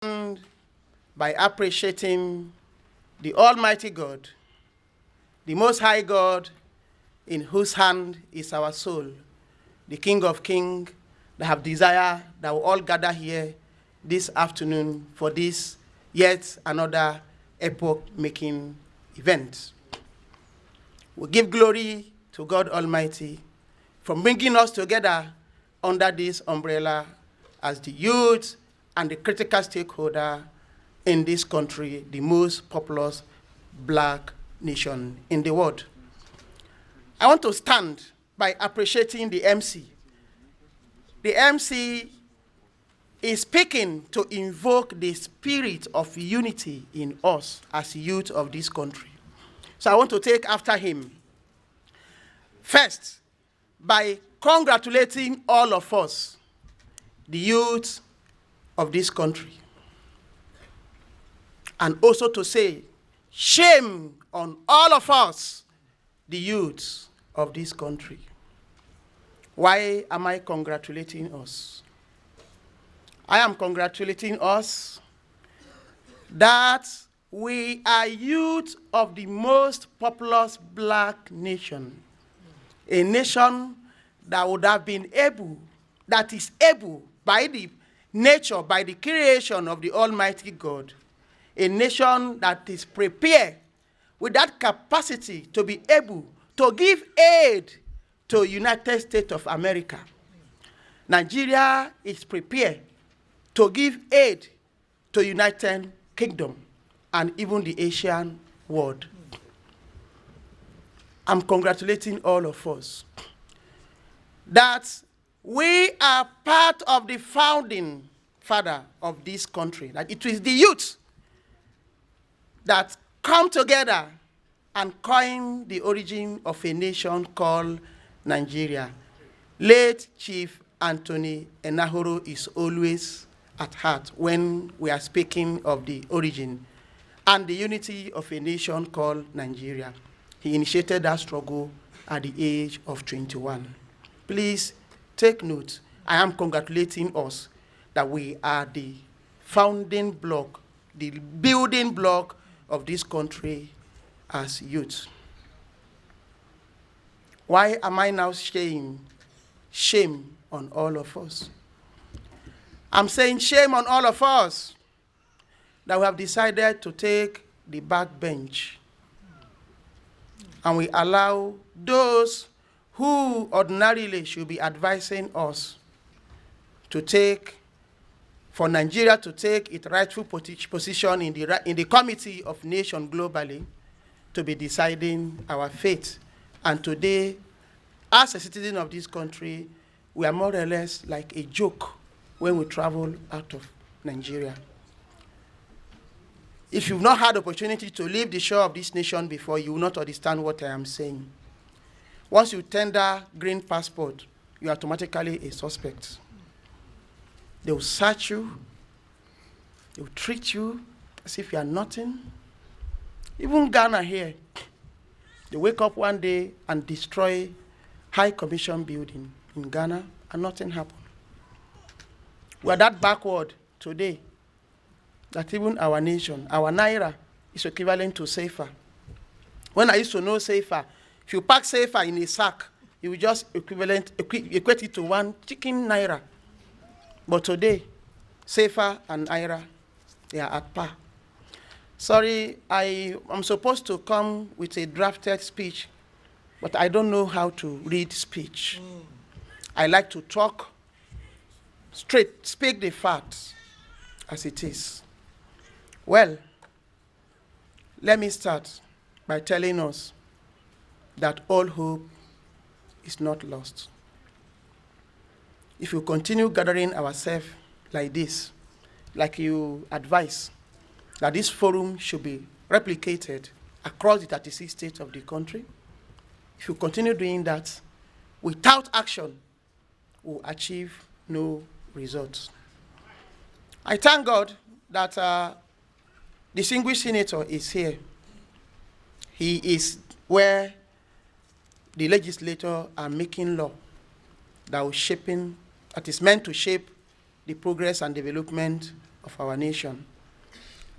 And by appreciating the Almighty God, the Most High God, in whose hand is our soul, the King of Kings, that have desire that we all gather here this afternoon for this yet another epoch-making event. We give glory to God Almighty for bringing us together under this umbrella as the youth and the critical stakeholder in this country, the most populous black nation in the world. I want to stand by appreciating the MC. The MC is speaking to invoke the spirit of unity in us as youth of this country. So I want to take after him. First, by congratulating all of us, the youth of this country. And also to say, shame on all of us, the youth of this country. Why am I congratulating us? I am congratulating us that we are youth of the most populous black nation, a nation that would have been able, that is able by the nature, by the creation of the Almighty God, a nation that is prepared with that capacity to be able to give aid to United States of America. Nigeria is prepared to give aid to United Kingdom and even the Asian world. I'm congratulating all of us that we are part of the founding father of this country, that it is the youth that come together and coin the origin of a nation called Nigeria. Late Chief Anthony Enahoro is always at heart when we are speaking of the origin and the unity of a nation called Nigeria. He initiated that struggle at the age of 21. Please take note. I am congratulating us that we are the founding block, the building block of this country as youth. Why am I now saying shame on all of us? I'm saying shame on all of us that we have decided to take the back bench and we allow those who ordinarily should be advising us to take, for Nigeria to take its rightful position in the Committee of Nations globally, to be deciding our fate. And today, as a citizen of this country, we are more or less like a joke when we travel out of Nigeria. If you've not had the opportunity to leave the shore of this nation before, you will not understand what I am saying. Once you tender green passport, you are automatically a suspect. They will search you. They will treat you as if you are nothing. Even Ghana here, they wake up one day and destroy High Commission building in Ghana and nothing happened. We are that backward today that even our nation, our Naira, is equivalent to safer. When I used to know safer, if you pack safer in a sack, you will just equate it to one chicken Naira. But today, safer and Naira, they are at par. Sorry, I'm supposed to come with a drafted speech, but I don't know how to read speech. I like to talk straight, speak the facts as it is. Well, let me start by telling us that all hope is not lost. If we continue gathering ourselves like this, like you advise, that this forum should be replicated across the 36 states of the country, if you continue doing that, without action, we'll achieve no results. I thank God that distinguished senator is here. He is where the legislators are making law that is meant to shape the progress and development of our nation.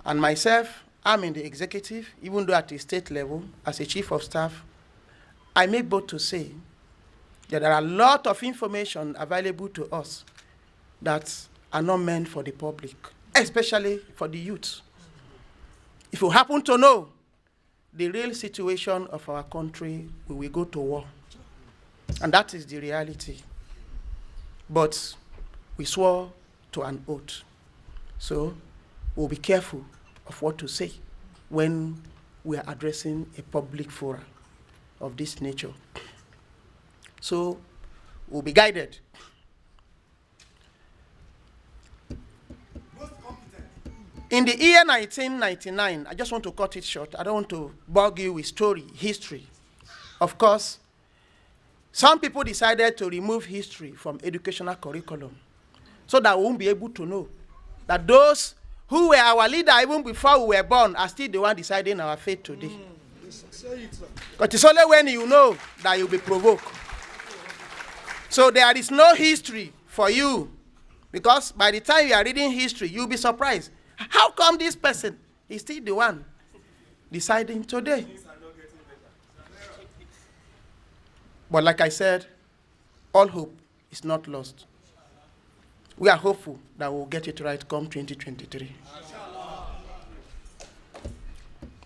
And myself, I'm in the executive, even though at the state level, as a chief of staff, I make bold to say that there are a lot of information available to us that are not meant for the public, especially for the youth. If you happen to know the real situation of our country, we will go to war. And that is the reality. But we swore to an oath. So we'll be careful of what to say when we are addressing a public forum of this nature. So we'll be guided. In the year 1999, I just want to cut it short. I don't want to bog you with story, history. Of course, some people decided to remove history from educational curriculum so that we won't be able to know that those who were our leader even before we were born are still the one deciding our fate today. But it's only when you know that you'll be provoked. So there is no history for you, because by the time you are reading history, you'll be surprised. How come this person is still the one deciding today? But like I said, all hope is not lost. We are hopeful that we'll get it right come 2023.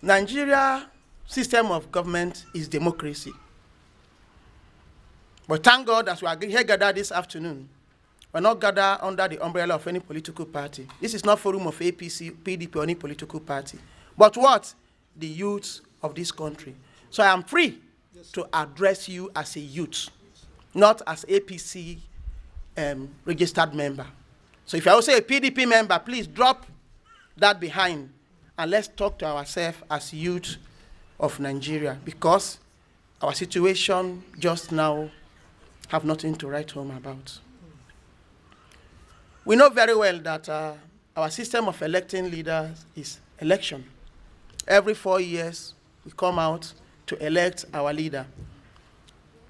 Nigeria system of government is democracy. But thank God, as we are here gathered this afternoon, we're not gathered under the umbrella of any political party. This is not forum of APC, PDP, or any political party. But what? The youth of this country. So I am free to address you as a youth, not as APC registered member. So if I also a PDP member, please drop that behind and let's talk to ourselves as youth of Nigeria, because our situation just now have nothing to write home about. We know very well that our system of electing leaders is election. Every 4 years, we come out to elect our leader.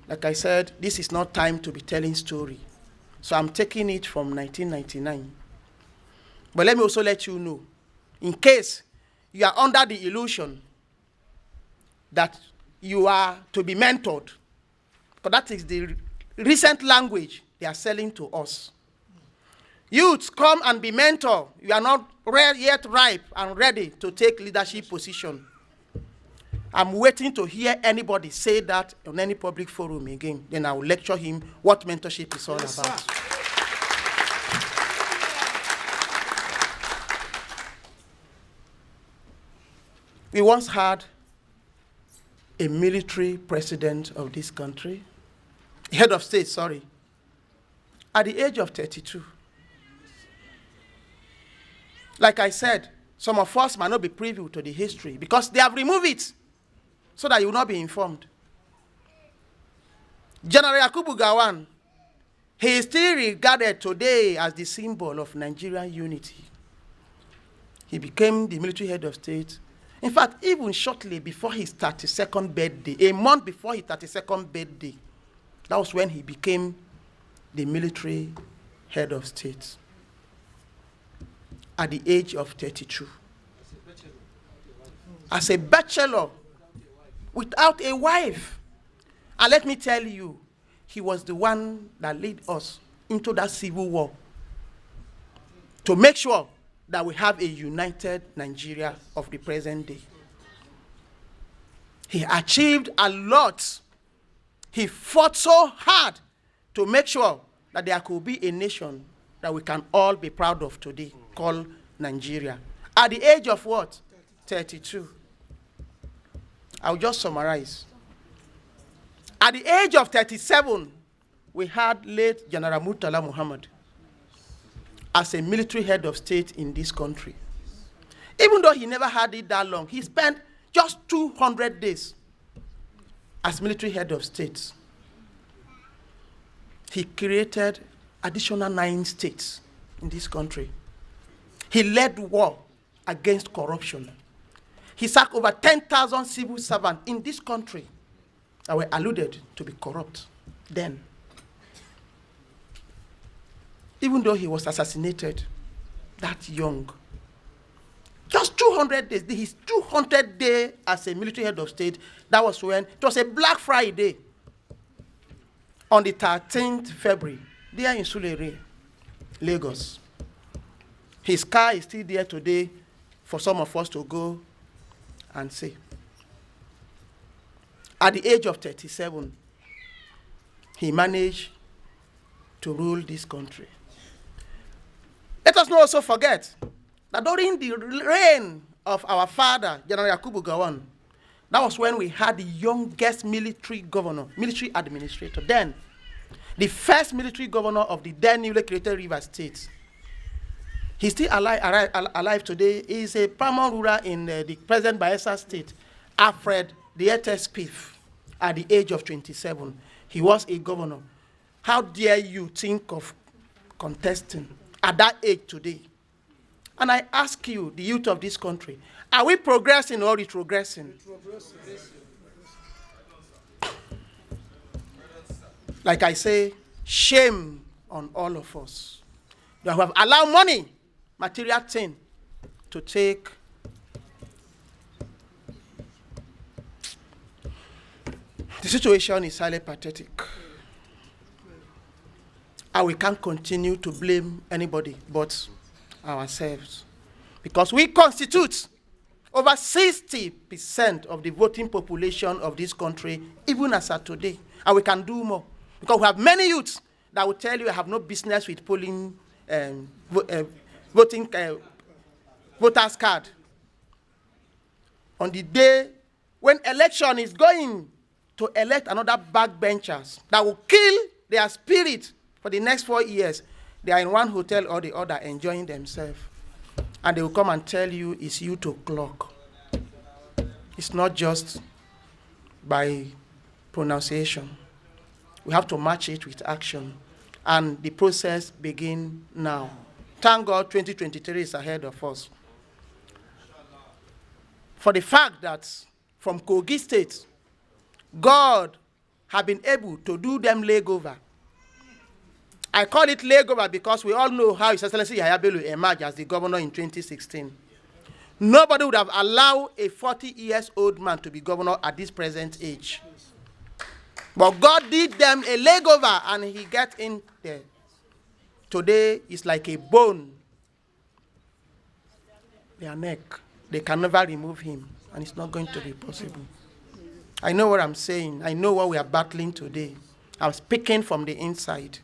Like I said, this is not time to be telling story. So I'm taking it from 1999. But let me also let you know, in case you are under the illusion that you are to be mentored, because that is the recent language they are selling to us. Youths, come and be mentored. You are not yet ripe and ready to take leadership position. I'm waiting to hear anybody say that on any public forum again. Then I will lecture him what mentorship is all about. We once had a military president of this country, head of state, sorry, at the age of 32. Like I said, some of us might not be privy to the history because they have removed it so that you will not be informed. General Yakubu Gowon, he is still regarded today as the symbol of Nigerian unity. He became the military head of state. In fact, even shortly before his 32nd birthday, a month before his 32nd birthday, that was when he became the military head of state at the age of 32. As a bachelor, without a wife. And let me tell you, he was the one that led us into that civil war to make sure that we have a united Nigeria of the present day. He achieved a lot. He fought so hard to make sure that there could be a nation that we can all be proud of today, called Nigeria. At the age of what? 32. I'll just summarize. At the age of 37, we had late General Murtala Muhammad as a military head of state in this country. Even though he never had it that long, he spent just 200 days as military head of state. He created additional 9 states in this country. He led war against corruption. He sacked over 10,000 civil servants in this country that were alluded to be corrupt then. Even though he was assassinated, that young. Just 200 days, his 200th day as a military head of state, that was when, it was a Black Friday, on the 13th February, there in Surulere, Lagos. His car is still there today for some of us to go and see. At the age of 37, he managed to rule this country. Let us not also forget that during the reign of our father, General Yakubu Gowon, that was when we had the youngest military governor, military administrator, then the first military governor of the then newly created Rivers State. He's still alive today. He's a paramount ruler in the present Bayelsa State, Alfred the Spiff, at the age of 27. He was a governor. How dare you think of contesting at that age today? And I ask you, the youth of this country, are we progressing or retrogressing? Like I say, shame on all of us that have allowed money, material thing, to take the situation is highly pathetic. And we can't continue to blame anybody but ourselves. Because we constitute over 60% of the voting population of this country, even as of today. And we can do more. Because we have many youths that will tell you I have no business with polling voting voters card. On the day when election is going to elect another backbenchers that will kill their spirit for the next 4 years, they are in one hotel or the other enjoying themselves. And they will come and tell you it's you to clock. It's not just by pronunciation. We have to match it with action. And the process begins now. Thank God 2023 is ahead of us. For the fact that from Kogi State, God has been able to do them leg over. I call it leg over because we all know how His Excellency Yahya Bello emerged as the governor in 2016. Nobody would have allowed a 40-year-old man to be governor at this present age. But God did them a leg over and he got in there. Today is like a bone. Their neck. They can never remove him. And it's not going to be possible. I know what I'm saying. I know what we are battling today. I'm speaking from the inside.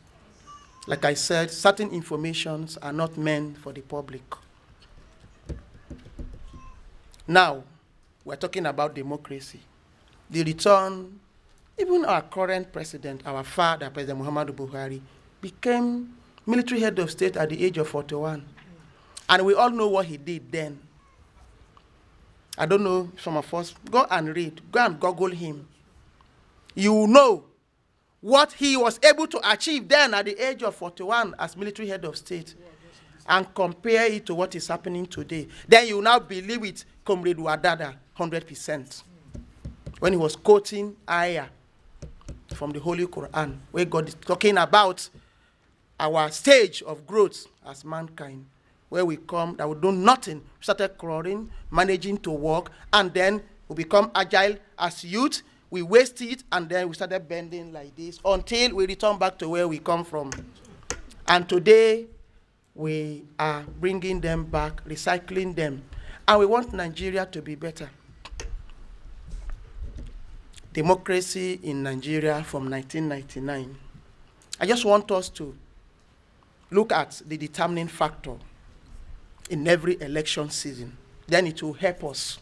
Like I said, certain informations are not meant for the public. Now, we're talking about democracy. The return, even our current president, our father, President Muhammadu Buhari, became military head of state at the age of 41. And we all know what he did then. I don't know, some of us, go and read, go and Google him. You will know what he was able to achieve then at the age of 41 as military head of state, and compare it to what is happening today. Then you will now believe it, Comrade Wadada, 100%. When he was quoting ayah from the Holy Quran, where God is talking about our stage of growth as mankind, where we come, that we do nothing. We started crawling, managing to walk, and then we become agile as youth. We waste it, and then we started bending like this until we return back to where we come from. And today, we are bringing them back, recycling them. And we want Nigeria to be better. Democracy in Nigeria from 1999. I just want us to look at the determining factor in every election season. Then it will help us.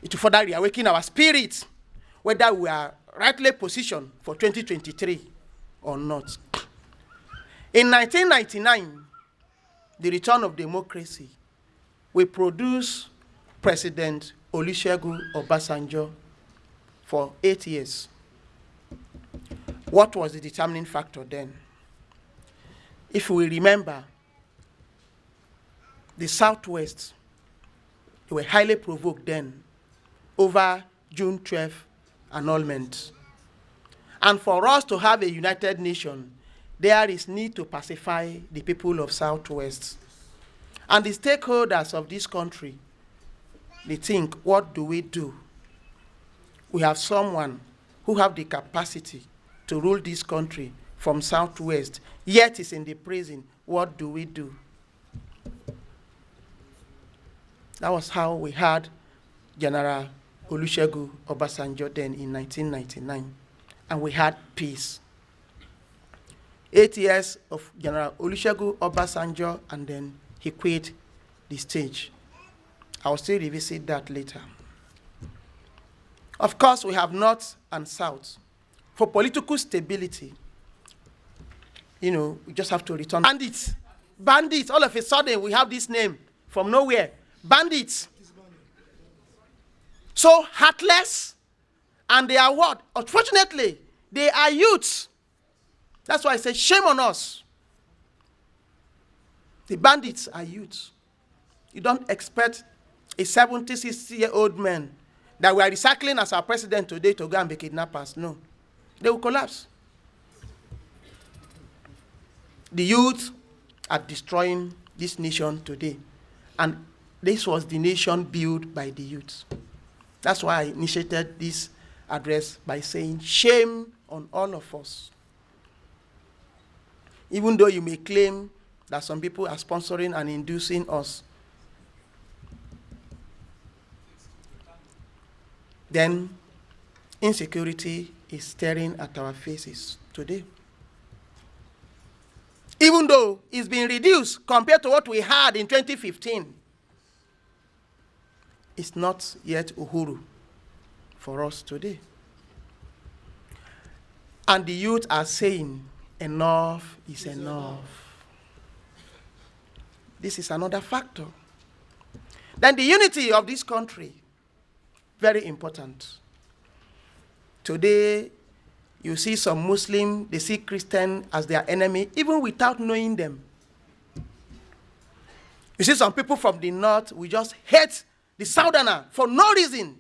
It will further reawaken our spirit, whether we are rightly positioned for 2023 or not. In 1999, the return of democracy, we produced President Olusegun Obasanjo for 8 years. What was the determining factor then? If we remember, the Southwest, they were highly provoked then over June 12 annulment. And for us to have a united nation, there is need to pacify the people of Southwest. And the stakeholders of this country, they think, what do? We have someone who have the capacity to rule this country from Southwest, yet is in the prison. What do? That was how we had General Olusegun Obasanjo then in 1999, and we had peace. 8 years of General Olusegun Obasanjo, and then he quit the stage. I will still revisit that later. Of course, we have North and South. For political stability, we just have to return. Bandits, all of a sudden we have this name from nowhere. Bandits. So heartless, and they are what? Unfortunately, they are youths. That's why I say shame on us. The bandits are youths. You don't expect a 70, 60-year-old man that we are recycling as our president today to go and be kidnappers. No. They will collapse. The youth are destroying this nation today. And this was the nation built by the youth. That's why I initiated this address by saying, shame on all of us. Even though you may claim that some people are sponsoring and inducing us, then insecurity is staring at our faces today. Even though it's been reduced compared to what we had in 2015, it's not yet Uhuru for us today. And the youth are saying, enough is enough. This is another factor. Then the unity of this country, very important. Today, you see some Muslim, they see Christian as their enemy, even without knowing them. You see some people from the north, we just hate the southerner for no reason.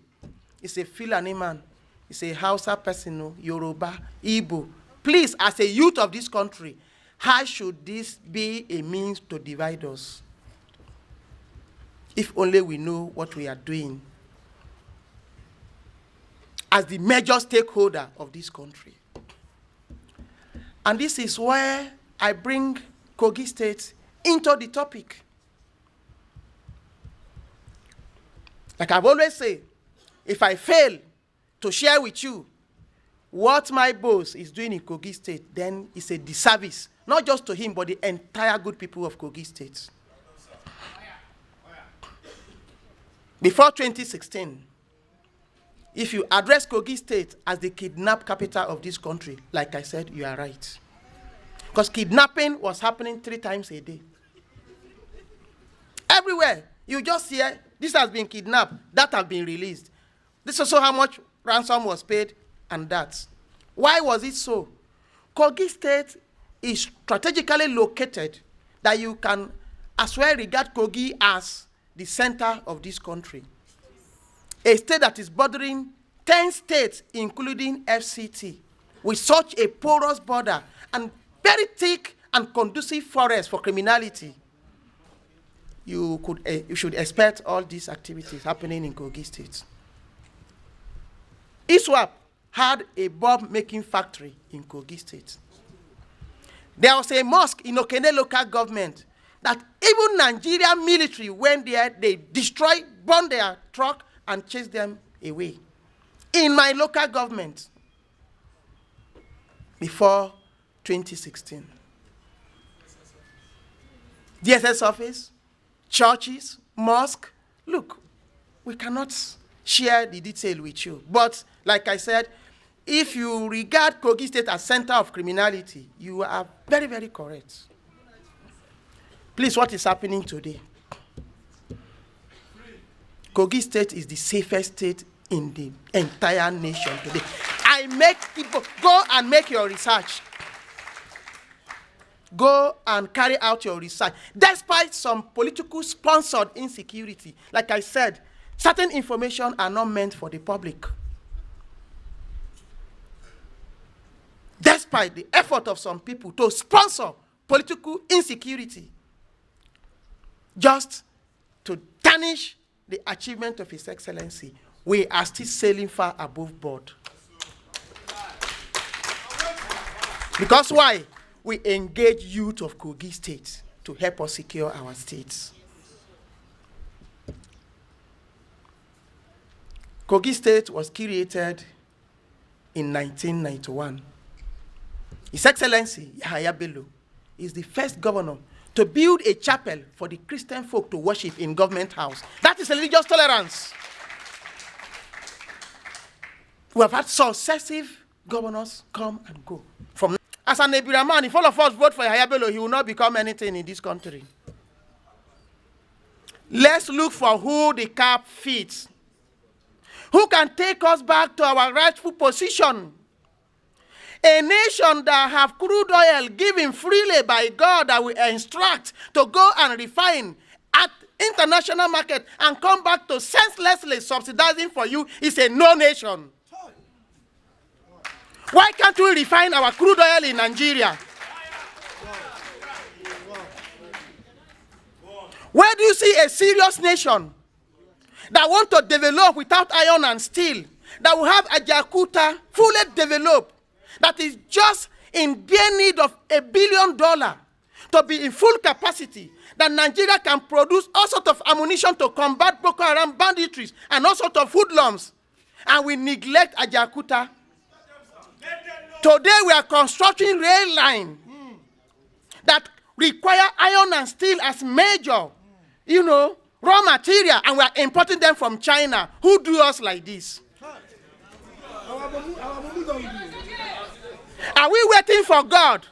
It's a Fulani man. It's a Hausa person, Yoruba, Igbo. Please, as a youth of this country, how should this be a means to divide us? If only we know what we are doing as the major stakeholder of this country. And this is where I bring Kogi State into the topic. Like I've always said, if I fail to share with you what my boss is doing in Kogi State, then it's a disservice, not just to him, but the entire good people of Kogi State. Before 2016, if you address Kogi State as the kidnap capital of this country, like I said, you are right. Because kidnapping was happening 3 times a day. Everywhere, you just hear, this has been kidnapped, that has been released. This is also how much ransom was paid, and that. Why was it so? Kogi State is strategically located that you can as well regard Kogi as the center of this country. A state that is bordering 10 states, including FCT, with such a porous border and very thick and conducive forest for criminality. You should expect all these activities happening in Kogi State. ISWAP had a bomb-making factory in Kogi State. There was a mosque in Okene local government that even Nigerian military went there, they destroyed, burned their truck, and chased them away. In my local government, before 2016. DSS office, churches, mosque. Look, we cannot share the detail with you. But like I said, if you regard Kogi State as center of criminality, you are very, very correct. Please, what is happening today? Kogi State is the safest state in the entire nation today. I make people go and make your research. Go and carry out your research. Despite some political sponsored insecurity, like I said, certain information are not meant for the public. despite the effort of some people to sponsor political insecurity, just to tarnish the achievement of His Excellency, we are still sailing far above board. Because why? We engage youth of Kogi State to help us secure our states. Kogi State was created in 1991. His Excellency Yahaya Bello is the first governor to build a chapel for the Christian folk to worship in government house. That is religious tolerance. We have had successive governors come and go. As an Ebira man, if all of us vote for Yahaya Bello, he will not become anything in this country. Let's look for who the cap fits. Who can take us back to our rightful position? A nation that have crude oil given freely by God that we instruct to go and refine at international market and come back to senselessly subsidizing for you is a no nation. Why can't we refine our crude oil in Nigeria? Where do you see a serious nation that want to develop without iron and steel, that will have Ajaokuta fully developed, that is just in bare need of $1 billion to be in full capacity, that Nigeria can produce all sorts of ammunition to combat Boko Haram banditries and all sorts of hoodlums, and we neglect Ajaokuta? Today we are constructing rail line that require iron and steel as major, raw material, and we are importing them from China. Who do us like this? Are we waiting for God,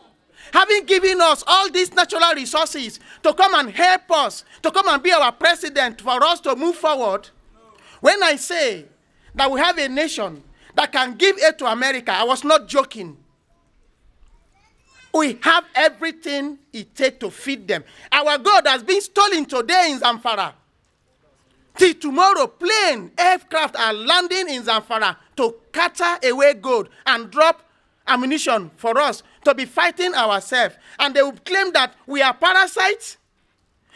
having given us all these natural resources, to come and help us, to come and be our president for us to move forward? When I say that we have a nation that can give aid to America, I was not joking. We have everything it takes to feed them. Our God has been stolen today in Zamfara. Till tomorrow, plane, aircraft are landing in Zamfara to cater away gold and drop ammunition for us to be fighting ourselves. And they will claim that we are parasites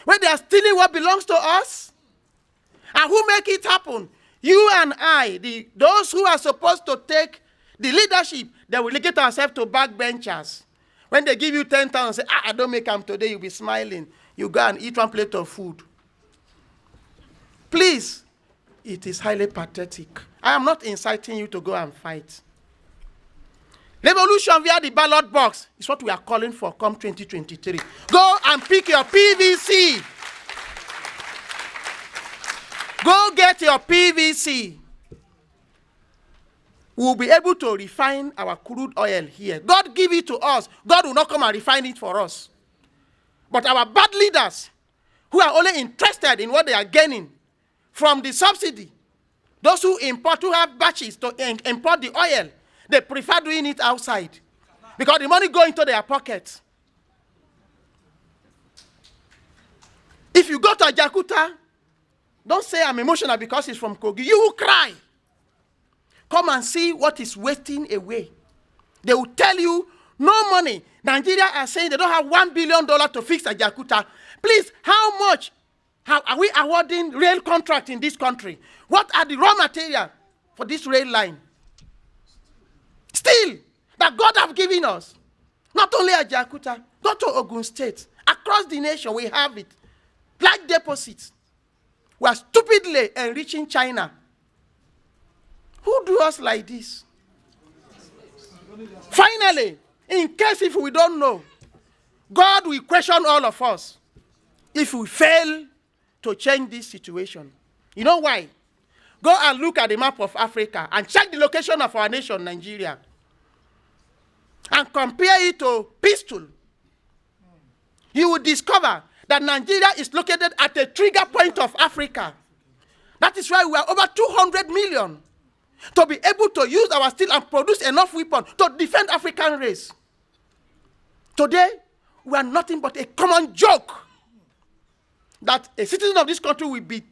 when they are stealing what belongs to us. And who make it happen? You and I, those who are supposed to take the leadership, they will get ourselves to backbenchers. When they give you 10,000, say, I don't make them today, you'll be smiling. You go and eat one plate of food. Please, it is highly pathetic. I am not inciting you to go and fight. Revolution via the ballot box is what we are calling for come 2023. Go and pick your PVC. Go get your PVC. We'll be able to refine our crude oil here. God give it to us. God will not come and refine it for us. But our bad leaders, who are only interested in what they are gaining from the subsidy, those who import, who have batches to import the oil, they prefer doing it outside because the money goes into their pockets. If you go to Ajaokuta, don't say I'm emotional because it's from Kogi. You will cry. Come and see what is wasting away. They will tell you, no money. Nigeria are saying they don't have $1 billion to fix Ajaokuta. Please, how much are we awarding rail contract in this country? What are the raw material for this rail line? Still, that God have given us. Not only Ajaokuta, go to Ogun State. Across the nation, we have it. Like deposits. We are stupidly enriching China. Who do us like this? Finally, in case if we don't know, God will question all of us if we fail to change this situation. You know why? Go and look at the map of Africa and check the location of our nation, Nigeria, and compare it to Pistol. You will discover that Nigeria is located at a trigger point of Africa. That is why we are over 200 million to be able to use our steel and produce enough weapons to defend African race. Today, we are nothing but a common joke that a citizen of this country will be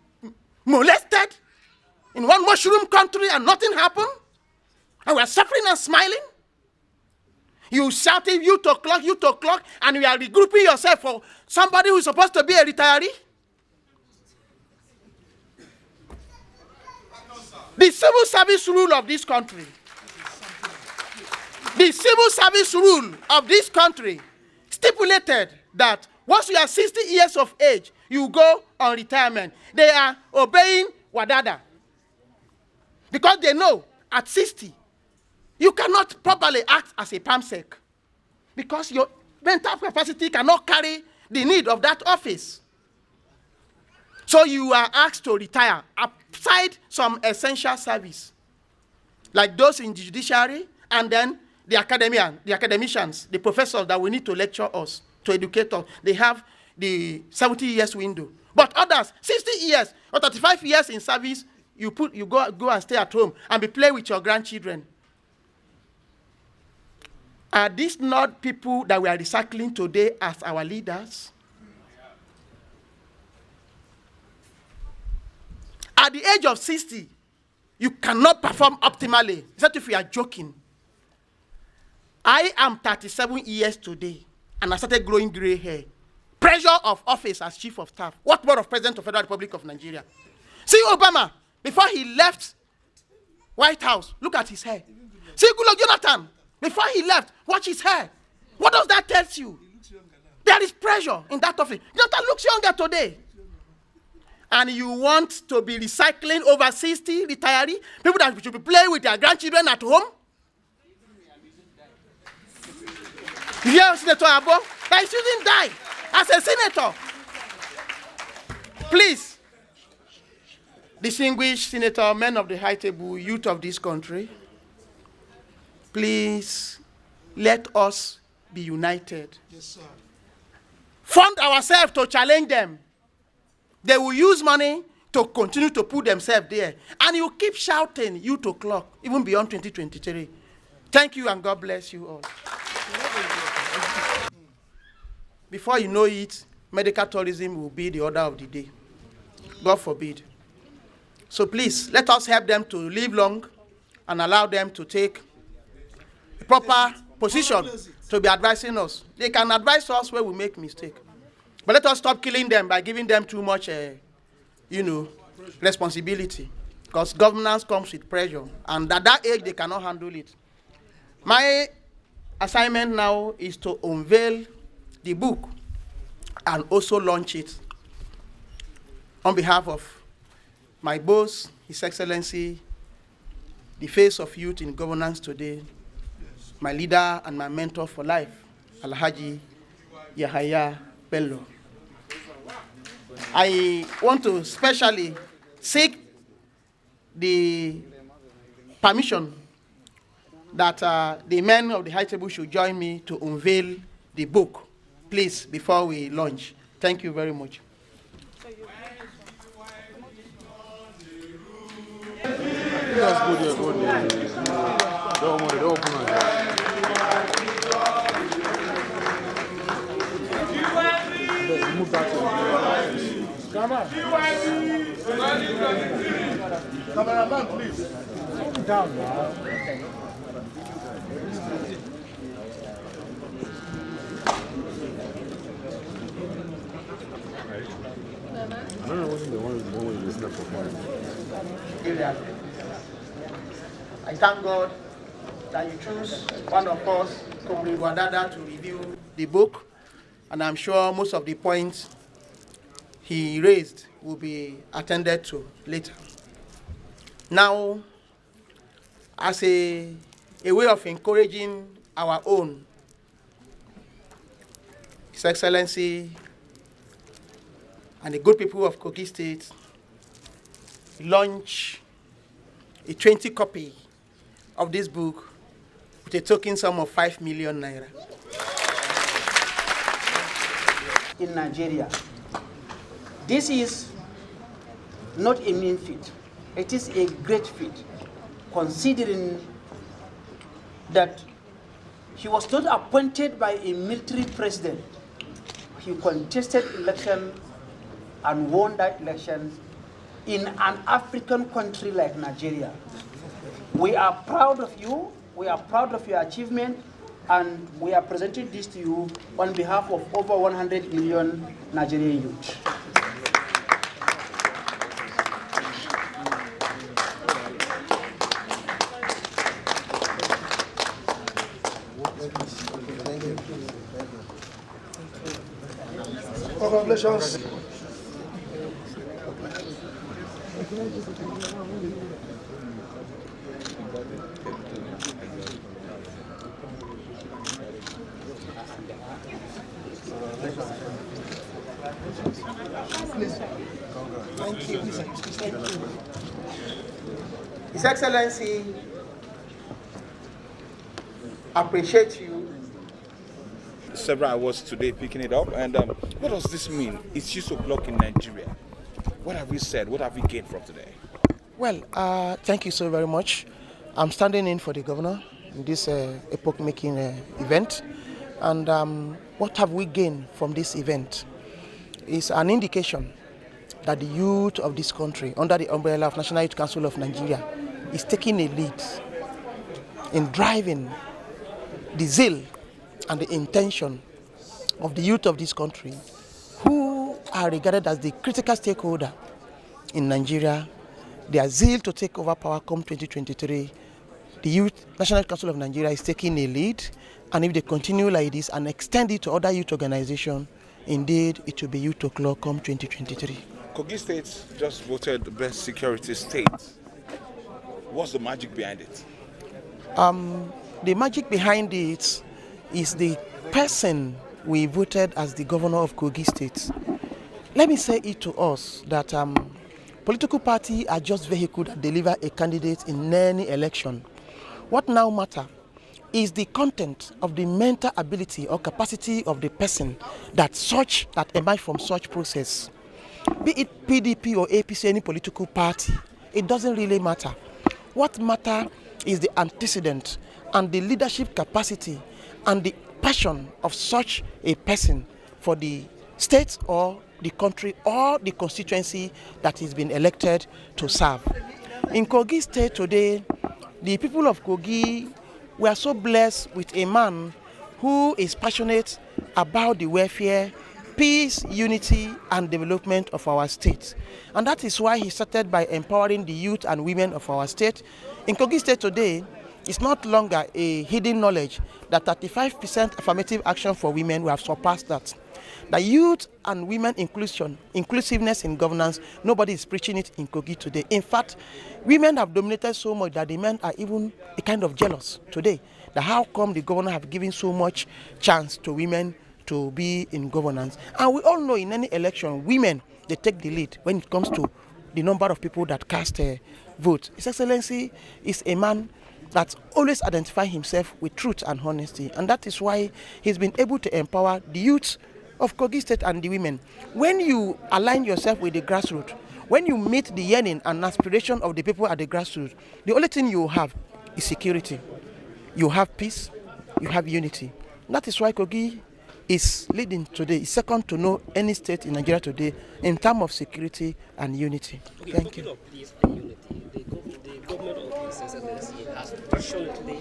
molested in one mushroom country and nothing happened, and we are suffering and smiling. You shouting youth o'clock, and you are regrouping yourself for somebody who is supposed to be a retiree? The civil service rule of this country, stipulated that once you are 60 years of age, you go on retirement. They are obeying Wadada. Because they know at 60, you cannot properly act as a PAMSEC. Because your mental capacity cannot carry the need of that office. So you are asked to retire outside some essential service, like those in the judiciary, and then the academicians, the professors that we need to lecture us, to educate us. They have the 70 years window. But others, 60 years or 35 years in service, you go and stay at home and be playing with your grandchildren. Are these not people that we are recycling today as our leaders? At the age of 60, you cannot perform optimally, except if you are joking. I am 37 years today, and I started growing gray hair. Pressure of office as chief of staff. What more of President of the Federal Republic of Nigeria? See Obama, before he left White House, look at his hair. See Goodluck Jonathan, before he left, watch his hair. What does that tell you? There is pressure in that office. Jonathan looks younger today. And you want to be recycling over 60 retiree, people that should be playing with their grandchildren at home? You hear Senator Abo? That he shouldn't die as a senator. Please, distinguished senator, men of the high table, youth of this country, please let us be united. Yes, sir. Fund ourselves to challenge them. They will use money to continue to put themselves there. And you keep shouting youth o'clock, even beyond 2023. Thank you, and God bless you all. Before you know it, medical tourism will be the order of the day. God forbid. So please, let us help them to live long and allow them to take a proper position to be advising us. They can advise us where we make mistakes. But let us stop killing them by giving them too much, responsibility. Because governance comes with pressure. And at that age, they cannot handle it. My assignment now is to unveil the book and also launch it on behalf of my boss, His Excellency, the face of youth in governance today, my leader and my mentor for life, Alhaji Yahaya Bello. I want to specially seek the permission that the men of the high table should join me to unveil the book, please, before we launch. Thank you very much. Cameraman, please. Down now. I don't know what's the one with the snap of I thank God that you choose one of us, Kogi Wadada, to review the book, and I'm sure most of the points he raised will be attended to later. Now, as a way of encouraging our own, His Excellency and the good people of Kogi State launch a 20 copy of this book with a token sum of 5 million naira. In Nigeria, this is not a mean feat. It is a great feat, considering that he was not appointed by a military president. He contested election and won that election in an African country like Nigeria. We are proud of you. We are proud of your achievement. and we are presenting this to you on behalf of over 100 million Nigerian youth. Congratulations. Thank you. Thank you. His Excellency, appreciate you. Several awards today picking it up, and what does this mean? It's 6 o'clock in Nigeria. What have we said? What have we gained from today? Well, thank you so very much. I'm standing in for the governor in this epoch-making event, and what have we gained from this event is an indication that the youth of this country, under the umbrella of National Youth Council of Nigeria, is taking a lead in driving the zeal and the intention of the youth of this country, who are regarded as the critical stakeholder in Nigeria. Their zeal to take over power come 2023, the Youth National Council of Nigeria is taking a lead, and if they continue like this and extend it to other youth organizations, indeed it will be youth o'clock come 2023. Kogi State just voted the best security state. What's the magic behind it? The magic behind it is the person we voted as the governor of Kogi State. Let me say it to us that political parties are just vehicles that deliver a candidate in any election. What now matters is the content of the mental ability or capacity of the person that emerge from such process. Be it PDP or APC, any political party, it doesn't really matter. What matters is the antecedent and the leadership capacity and the passion of such a person for the state or the country or the constituency that he's been elected to serve. In Kogi State today, the people of Kogi were so blessed with a man who is passionate about the welfare, peace, unity, and development of our state. And that is why he started by empowering the youth and women of our state. In Kogi State today, it's not longer a hidden knowledge that 35% affirmative action for women, we have surpassed that. The youth and women inclusiveness in governance, nobody is preaching it in Kogi today. In fact, women have dominated so much that the men are even a kind of jealous today. That how come the governor have given so much chance to women to be in governance? And we all know in any election, women, they take the lead when it comes to the number of people that cast a vote. His Excellency is a man that always identifies himself with truth and honesty. And that is why he's been able to empower the youth of Kogi State and the women. When you align yourself with the grassroots, when you meet the yearning and aspiration of the people at the grassroots, the only thing you have is security. You have peace, you have unity. That is why Kogi is leading today, is second to no any state in Nigeria today in terms of security and unity. Okay, thank you. Of peace and unity, the government of His Excellency has traditionally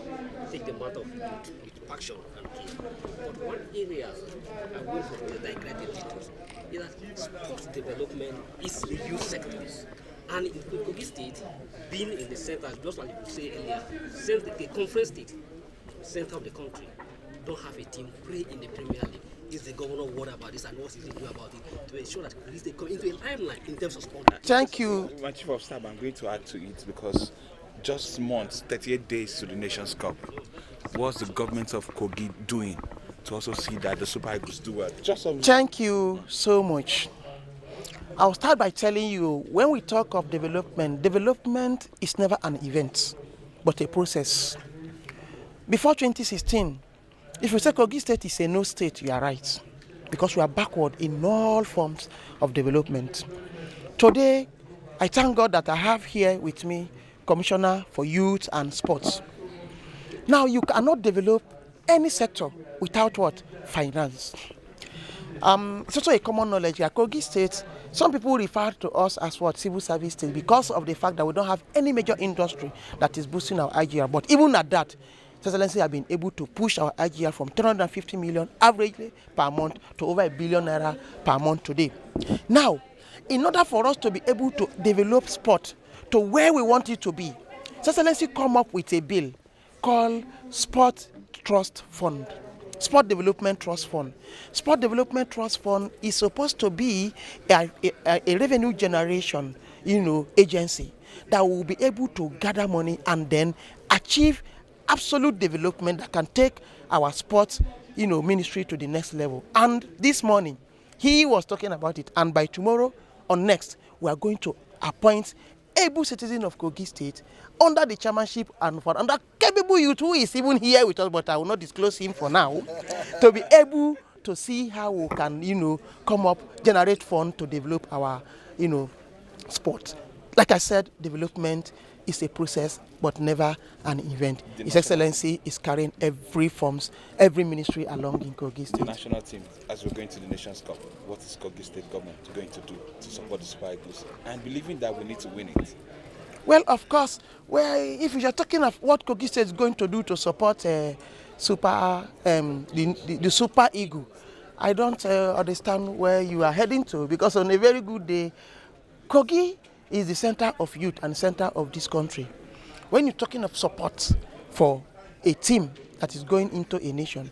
taken the matter of youth with passion and care. But one area I went from the digressing details is that sports development is the youth sectors. And in Kogi State, being in the center, just like you say earlier, the conference state, center of the country, don't have a team play in the Premier League. Is the governor worried about this, and what is he doing about it to ensure that they come into a limelight in terms of sport? Thank you. My Chief of Staff, I'm going to add to it because just months, 38 days to the Nations Cup. What's the government of Kogi doing to also see that the Super Eagles do well? Thank you so much. I'll start by telling you, when we talk of development, development is never an event, but a process. Before 2016, if you say Kogi State is a no state, you are right, because we are backward in all forms of development. Today, I thank God that I have here with me Commissioner for Youth and Sports. Now, you cannot develop any sector without what? Finance. It's also a common knowledge here. Kogi State, some people refer to us as what? Civil service state, because of the fact that we don't have any major industry that is boosting our IGR. But even at that, His Excellency have been able to push our IGR from 350 million averagely per month to over ₦1 billion per month today. Now, in order for us to be able to develop sport to where we want it to be, His Excellency come up with a bill called Sport Trust Fund. Sport Development Trust Fund. Sport Development Trust Fund is supposed to be a revenue generation, agency that will be able to gather money and then achieve absolute development that can take our sports, ministry to the next level. And this morning, he was talking about it. And by tomorrow or next, we are going to appoint able citizen of Kogi State under the chairmanship and for under capable youth who is even here with us, but I will not disclose him for now, to be able to see how we can, come up, generate funds to develop our, sport. Like I said, development is a process, but never an event. His Excellency is carrying every ministry along in Kogi State. The national team, as we're going to the Nations Cup, what is Kogi State government going to do to support the Super Eagles? And believing that we need to win it. Well, of course, if you're talking of what Kogi State is going to do to support the Super Eagle, I don't understand where you are heading to, because on a very good day, Kogi is the center of youth and center of this country. When you're talking of support for a team that is going into a nation,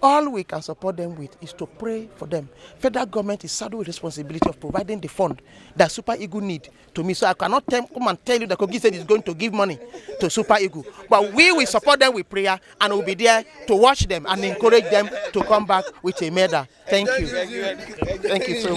all we can support them with is to pray for them. Federal government is saddled with responsibility of providing the fund that Super Eagle need to me. So I cannot come and tell you that Kogi State is going to give money to Super Eagle. But we will support them with prayer and we'll be there to watch them and encourage them to come back with a medal. Thank you. Thank you so much.